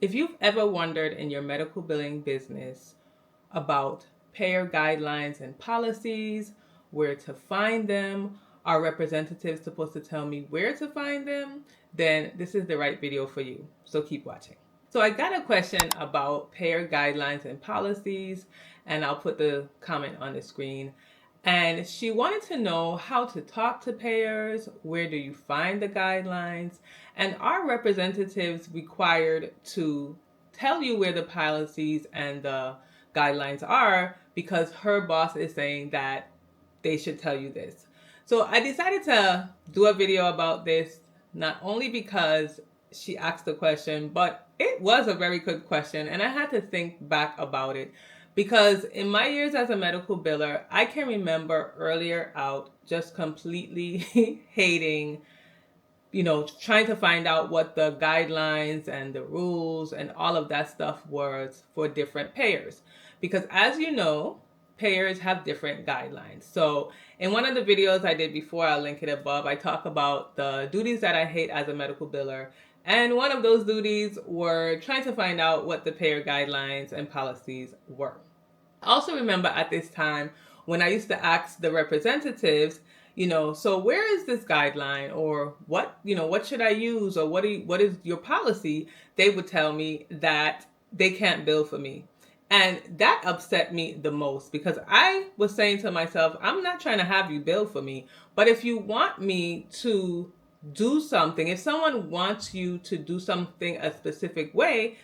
If you've ever wondered in your medical billing business about payer guidelines and policies, where to find them, are representatives supposed to tell me where to find them, then this is the right video for you. So keep watching. So I got a question about payer guidelines and policies, and I'll put the comment on the screen. And she wanted to know how to talk to payers, where do you find the guidelines, and are representatives required to tell you where the policies and the guidelines are because her boss is saying that they should tell you this. So I decided to do a video about this, not only because she asked the question, but it was a very good question and I had to think back about it. Because in my years as a medical biller, I can remember earlier out just completely hating, trying to find out what the guidelines and the rules and all of that stuff was for different payers. Because as you know, payers have different guidelines. So in one of the videos I did before, I'll link it above, I talk about the duties that I hate as a medical biller. And one of those duties were trying to find out what the payer guidelines and policies were. I also remember at this time when I used to ask the representatives, so where is this guideline, or what should I use, or what is your policy? They would tell me that they can't bill for me. And that upset me the most because I was saying to myself, I'm not trying to have you bill for me, but if you want me to do something, if someone wants you to do something a specific way,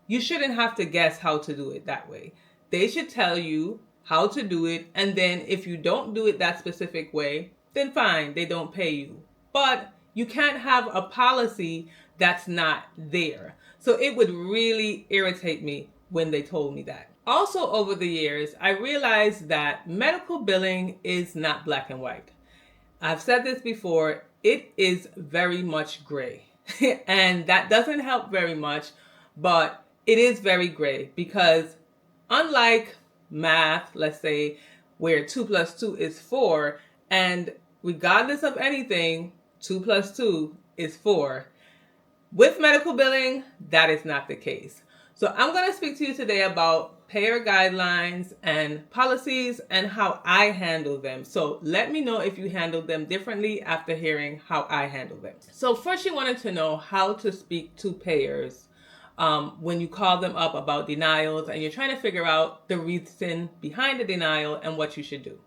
you shouldn't have to guess how to do it that way. They should tell you how to do it, and then if you don't do it that specific way, then fine, they don't pay you. But you can't have a policy that's not there. So it would really irritate me when they told me that. Also, over the years, I realized that medical billing is not black and white. I've said this before, it is very much gray. And that doesn't help very much, but it is very gray because unlike math, let's say, where 2 plus 2 is 4, and regardless of anything, 2 plus 2 is 4. With medical billing, that is not the case. So I'm going to speak to you today about payer guidelines and policies and how I handle them. So let me know if you handle them differently after hearing how I handle them. So first, you wanted to know how to speak to payers when you call them up about denials and you're trying to figure out the reason behind the denial and what you should do.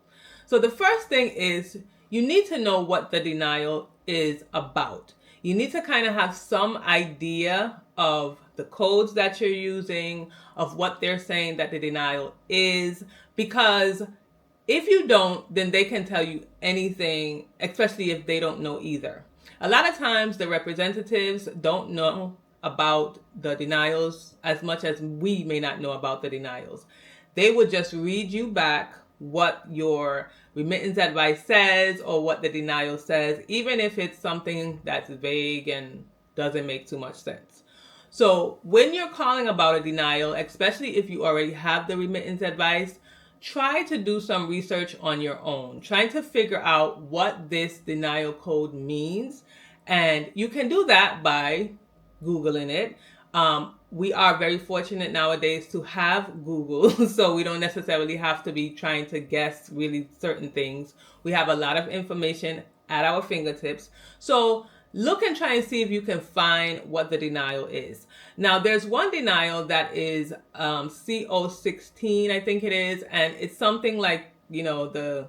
So the first thing is you need to know what the denial is about. You need to kind of have some idea of the codes that you're using, of what they're saying that the denial is, because if you don't, then they can tell you anything, especially if they don't know either. A lot of times the representatives don't know about the denials as much as we may not know about the denials. They would just read you back what your remittance advice says or what the denial says, even if it's something that's vague and doesn't make too much sense. So when you're calling about a denial, especially if you already have the remittance advice, try to do some research on your own, trying to figure out what this denial code means. And you can do that by Googling it. We are very fortunate nowadays to have Google, so we don't necessarily have to be trying to guess really certain things. We have a lot of information at our fingertips. So look and try and see if you can find what the denial is. Now, there's one denial that is CO16, I think it is, and it's something like, the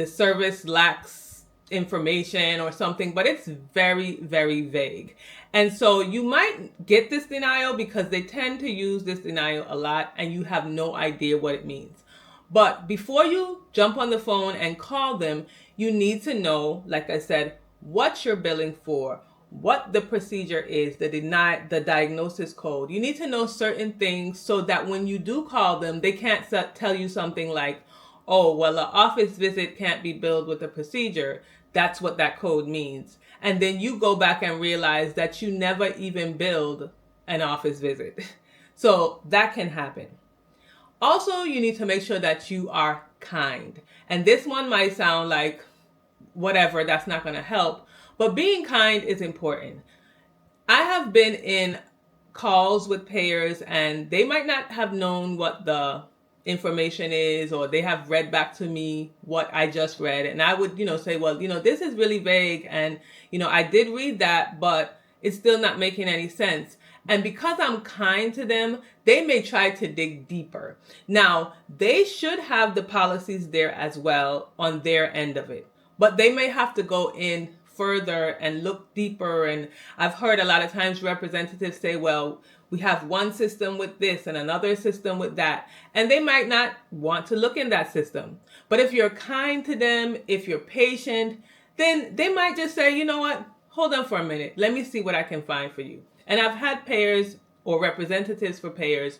service lacks information or something, but it's very, very vague. And so you might get this denial because they tend to use this denial a lot and you have no idea what it means. But before you jump on the phone and call them, you need to know, like I said, what you're billing for, what the procedure is, the diagnosis code. You need to know certain things so that when you do call them, they can't tell you something like, oh, well, an office visit can't be billed with a procedure. That's what that code means. And then you go back and realize that you never even billed an office visit. So that can happen. Also, you need to make sure that you are kind. And this one might sound like, whatever, that's not going to help. But being kind is important. I have been in calls with payers, and they might not have known what the information is, or they have read back to me what I just read, and I would, say, well, this is really vague, and I did read that, but it's still not making any sense. And because I'm kind to them, they may try to dig deeper. Now, they should have the policies there as well on their end of it, but they may have to go in further and look deeper. And I've heard a lot of times representatives say, well, we have one system with this and another system with that. And they might not want to look in that system. But if you're kind to them, if you're patient, then they might just say, you know what, hold on for a minute. Let me see what I can find for you. And I've had payers or representatives for payers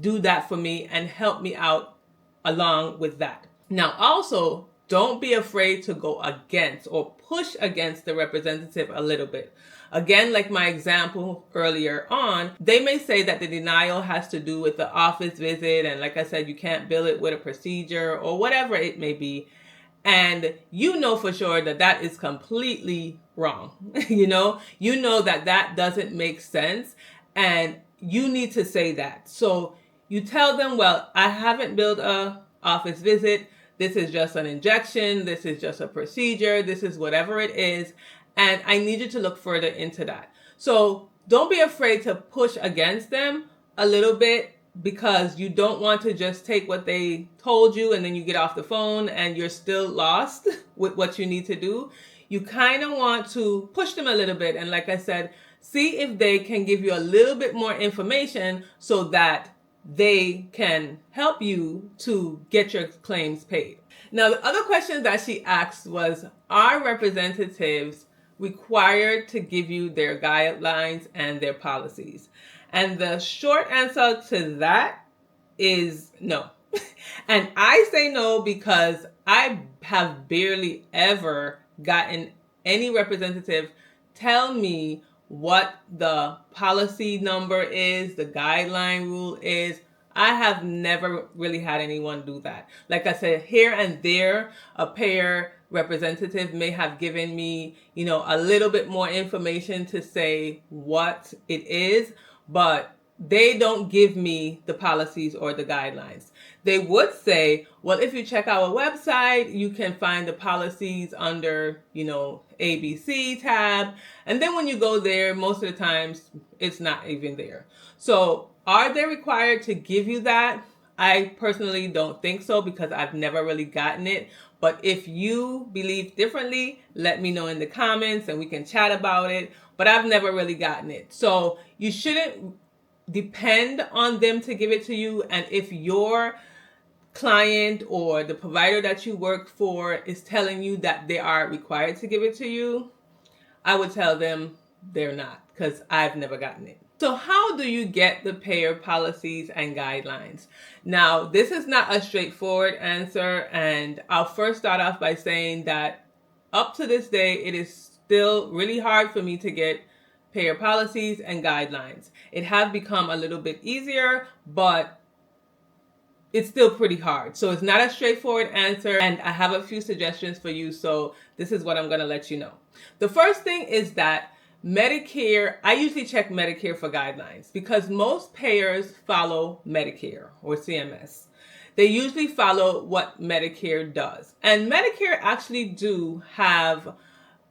do that for me and help me out along with that. Now, also, don't be afraid to go against or push against the representative a little bit. Again, like my example earlier on, they may say that the denial has to do with the office visit, and like I said, you can't bill it with a procedure or whatever it may be. And you know for sure that that is completely wrong. You know that doesn't make sense, and you need to say that. So you tell them, well, I haven't billed a office visit. This is just an injection. This is just a procedure. This is whatever it is. And I need you to look further into that. So don't be afraid to push against them a little bit, because you don't want to just take what they told you and then you get off the phone and you're still lost with what you need to do. You kind of want to push them a little bit. And like I said, see if they can give you a little bit more information so that they can help you to get your claims paid. Now, the other question that she asked was, are representatives required to give you their guidelines and their policies? And the short answer to that is no. And I say no because I have barely ever gotten any representative tell me what the policy number is, the guideline rule is. I have never really had anyone do that. Like I said, here and there, a payer representative may have given me, a little bit more information to say what it is, but they don't give me the policies or the guidelines. They would say, well, if you check our website, you can find the policies under, ABC tab. And then when you go there, most of the times it's not even there. So are they required to give you that? I personally don't think so, because I've never really gotten it. But if you believe differently, let me know in the comments and we can chat about it. But I've never really gotten it. So you shouldn't depend on them to give it to you. And if your client or the provider that you work for is telling you that they are required to give it to you, I would tell them they're not, because I've never gotten it. So how do you get the payer policies and guidelines? Now, this is not a straightforward answer, and I'll first start off by saying that up to this day, it is still really hard for me to get payer policies and guidelines. It has become a little bit easier, but it's still pretty hard. So it's not a straightforward answer, and I have a few suggestions for you. So this is what I'm going to let you know. The first thing is that Medicare, I usually check Medicare for guidelines, because most payers follow Medicare or CMS. They usually follow what Medicare does. And Medicare actually do have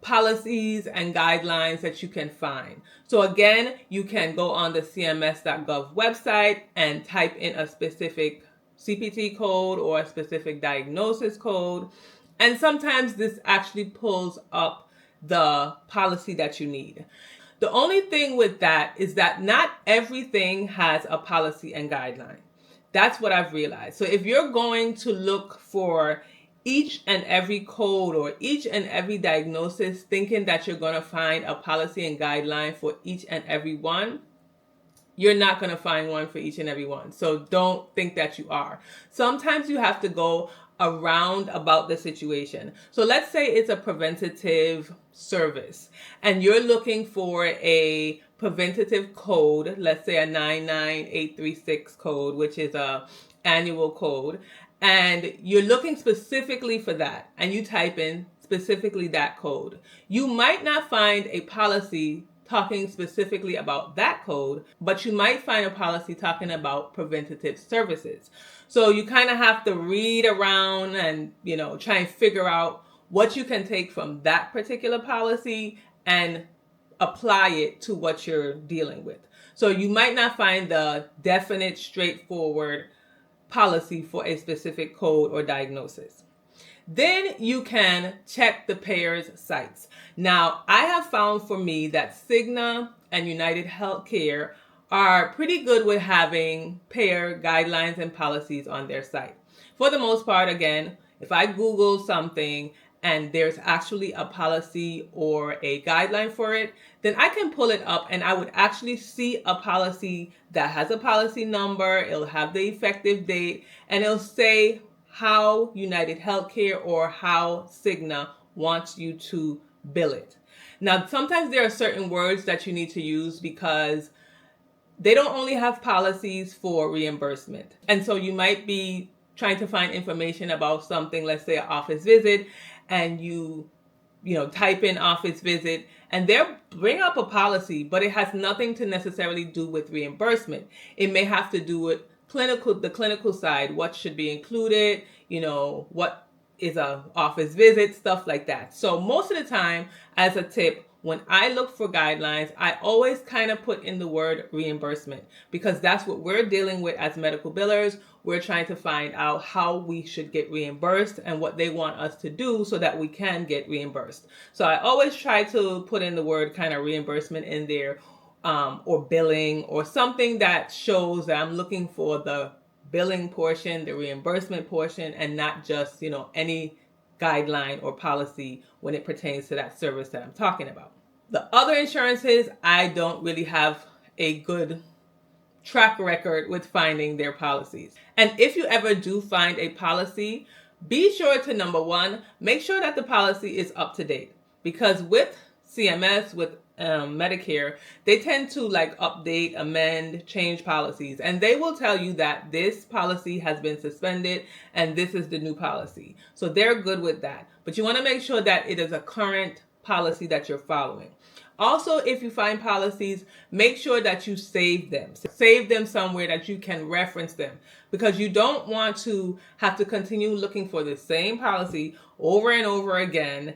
policies and guidelines that you can find. So again, you can go on the cms.gov website and type in a specific CPT code or a specific diagnosis code. And sometimes this actually pulls up the policy that you need. The only thing with that is that not everything has a policy and guideline. That's what I've realized. So if you're going to look for each and every code or each and every diagnosis thinking that you're going to find a policy and guideline for each and every one, you're not going to find one for each and every one. So don't think that you are. Sometimes you have to go around about the situation. So let's say it's a preventative service and you're looking for a preventative code, let's say a 99836 code, which is a annual code, and you're looking specifically for that, and you type in specifically that code. You might not find a policy talking specifically about that code, but you might find a policy talking about preventative services. So you kind of have to read around and, try and figure out what you can take from that particular policy and apply it to what you're dealing with. So you might not find the definite, straightforward policy for a specific code or diagnosis. Then you can check the payer's sites. Now, I have found for me that Cigna and United Healthcare are pretty good with having payer guidelines and policies on their site. For the most part, again, if I Google something and there's actually a policy or a guideline for it, then I can pull it up and I would actually see a policy that has a policy number, it'll have the effective date, and it'll say how United Healthcare or how Cigna wants you to bill it. Now, sometimes there are certain words that you need to use because they don't only have policies for reimbursement. And so you might be trying to find information about something, let's say an office visit, and you type in office visit and they'll bring up a policy, but it has nothing to necessarily do with reimbursement. It may have to do with the clinical side, what should be included, what is a office visit, stuff like that. So most of the time, as a tip, when I look for guidelines, I always kind of put in the word reimbursement because that's what we're dealing with as medical billers. We're trying to find out how we should get reimbursed and what they want us to do so that we can get reimbursed. So I always try to put in the word kind of reimbursement in there, or billing, or something that shows that I'm looking for the billing portion, the reimbursement portion, and not just, any guideline or policy when it pertains to that service that I'm talking about. The other insurances, I don't really have a good track record with finding their policies. And if you ever do find a policy, be sure to, number one, make sure that the policy is up to date. Because with CMS, with Medicare, they tend to update, amend, change policies. And they will tell you that this policy has been suspended and this is the new policy. So they're good with that. But you want to make sure that it is a current policy that you're following. Also, if you find policies, make sure that you save them. Save them somewhere that you can reference them, because you don't want to have to continue looking for the same policy over and over again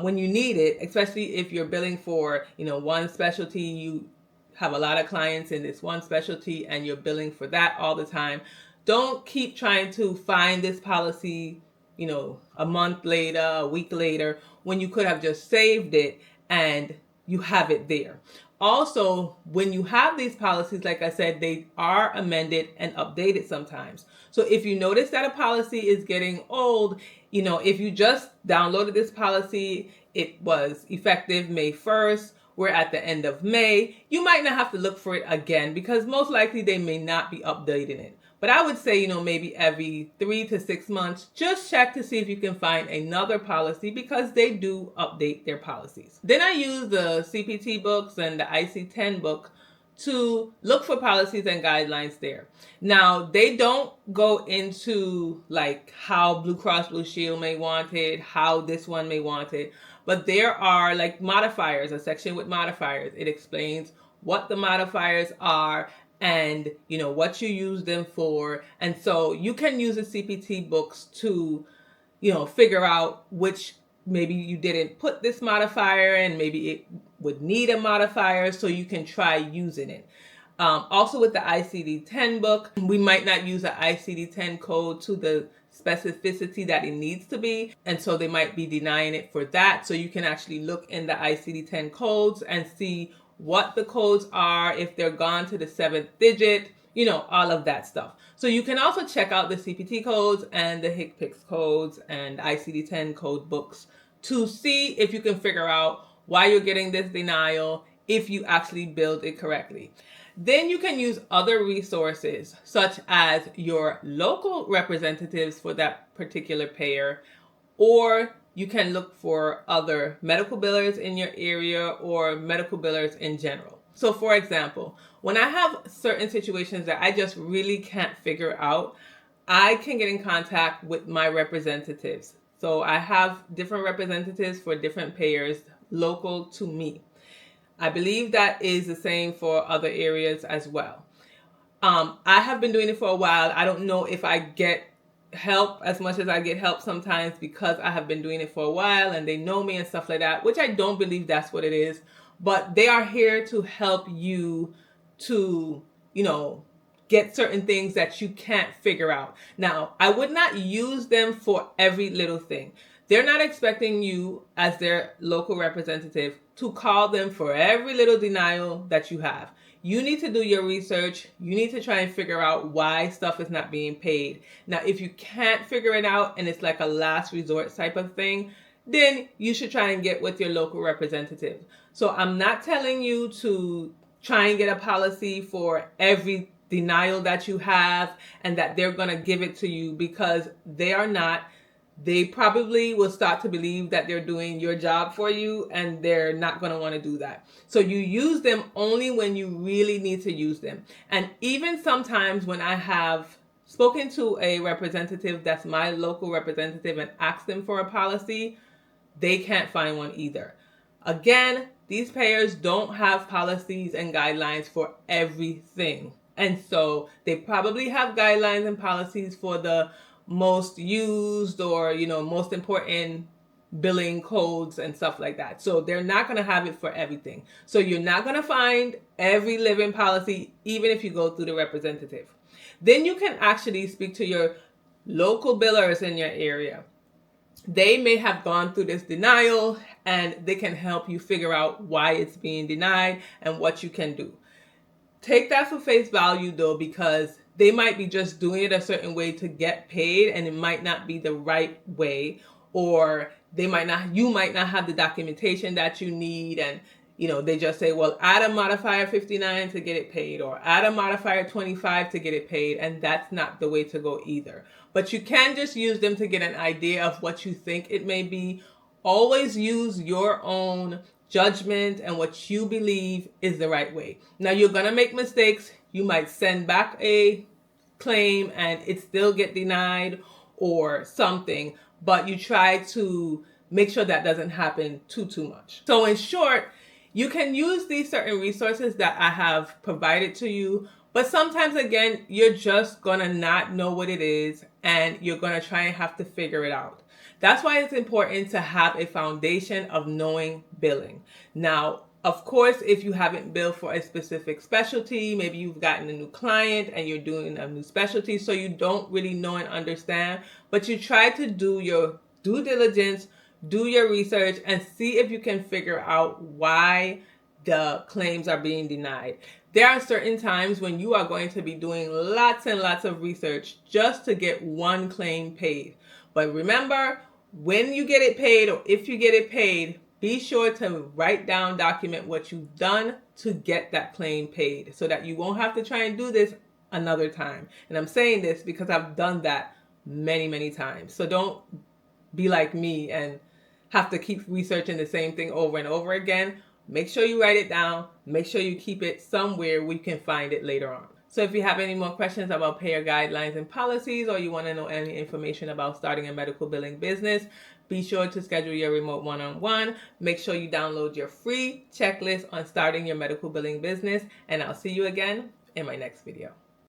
when you need it, especially if you're billing for, one specialty. You have a lot of clients in this one specialty and you're billing for that all the time. Don't keep trying to find this policy, a month later, a week later, when you could have just saved it and you have it there. Also, when you have these policies, like I said, they are amended and updated sometimes. So if you notice that a policy is getting old, if you just downloaded this policy, it was effective May 1st, we're at the end of May, you might not have to look for it again because most likely they may not be updating it. But I would say, maybe every 3 to 6 months, just check to see if you can find another policy because they do update their policies. Then I use the CPT books and the IC10 book to look for policies and guidelines there. Now, they don't go into how Blue Cross Blue Shield may want it, how this one may want it, but there are modifiers, a section with modifiers. It explains what the modifiers are and what you use them for. And so you can use the CPT books to figure out which, maybe you didn't put this modifier and maybe it would need a modifier, so you can try using it. Also with the ICD-10 book, we might not use the ICD-10 code to the specificity that it needs to be, and so they might be denying it for that. So you can actually look in the ICD-10 codes and see what the codes are, if they're gone to the 7th digit, all of that stuff. So you can also check out the CPT codes and the HCPCS codes and ICD-10 code books to see if you can figure out why you're getting this denial, if you actually billed it correctly. Then you can use other resources such as your local representatives for that particular payer, or you can look for other medical billers in your area or medical billers in general. So for example, when I have certain situations that I just really can't figure out, I can get in contact with my representatives. So I have different representatives for different payers local to me. I believe that is the same for other areas as well. I have been doing it for a while. I don't know if I get help as much as I get help sometimes because I have been doing it for a while and they know me and stuff like that, which I don't believe that's what it is. But they are here to help you to, get certain things that you can't figure out. Now, I would not use them for every little thing. They're not expecting you as their local representative to call them for every little denial that you have. You need to do your research. You need to try and figure out why stuff is not being paid. Now, if you can't figure it out and it's like a last resort type of thing, then you should try and get with your local representative. So I'm not telling you to try and get a policy for every denial that you have and that they're going to give it to you, because they are not. They probably will start to believe that they're doing your job for you, and they're not going to want to do that. So you use them only when you really need to use them. And even sometimes when I have spoken to a representative that's my local representative and asked them for a policy, they can't find one either. Again, these payers don't have policies and guidelines for everything. And so they probably have guidelines and policies for the most used or, most important billing codes and stuff like that. So they're not going to have it for everything. So you're not going to find every living policy, even if you go through the representative. Then you can actually speak to your local billers in your area. They may have gone through this denial and they can help you figure out why it's being denied and what you can do. Take that for face value though, because they might be just doing it a certain way to get paid and it might not be the right way, or you might not have the documentation that you need, and they just say, well, add a modifier 59 to get it paid, or add a modifier 25 to get it paid, and that's not the way to go either. But you can just use them to get an idea of what you think it may be. Always use your own judgment and what you believe is the right way. Now, you're going to make mistakes. You might send back a claim and it still get denied or something, but you try to make sure that doesn't happen too much. So in short, you can use these certain resources that I have provided to you, but sometimes again, you're just going to not know what it is and you're going to try and have to figure it out. That's why it's important to have a foundation of knowing billing. Now, of course, if you haven't billed for a specific specialty, maybe you've gotten a new client and you're doing a new specialty, so you don't really know and understand, but you try to do your due diligence, do your research, and see if you can figure out why the claims are being denied. There are certain times when you are going to be doing lots and lots of research just to get one claim paid. But remember, when you get it paid, or if you get it paid, be sure to write down, document what you've done to get that claim paid so that you won't have to try and do this another time. And I'm saying this because I've done that many times. So don't be like me and have to keep researching the same thing over and over again. Make sure you write it down. Make sure you keep it somewhere where you can find it later on. So if you have any more questions about payer guidelines and policies, or you want to know any information about starting a medical billing business, be sure to schedule your remote one-on-one. Make sure you download your free checklist on starting your medical billing business, and I'll see you again in my next video.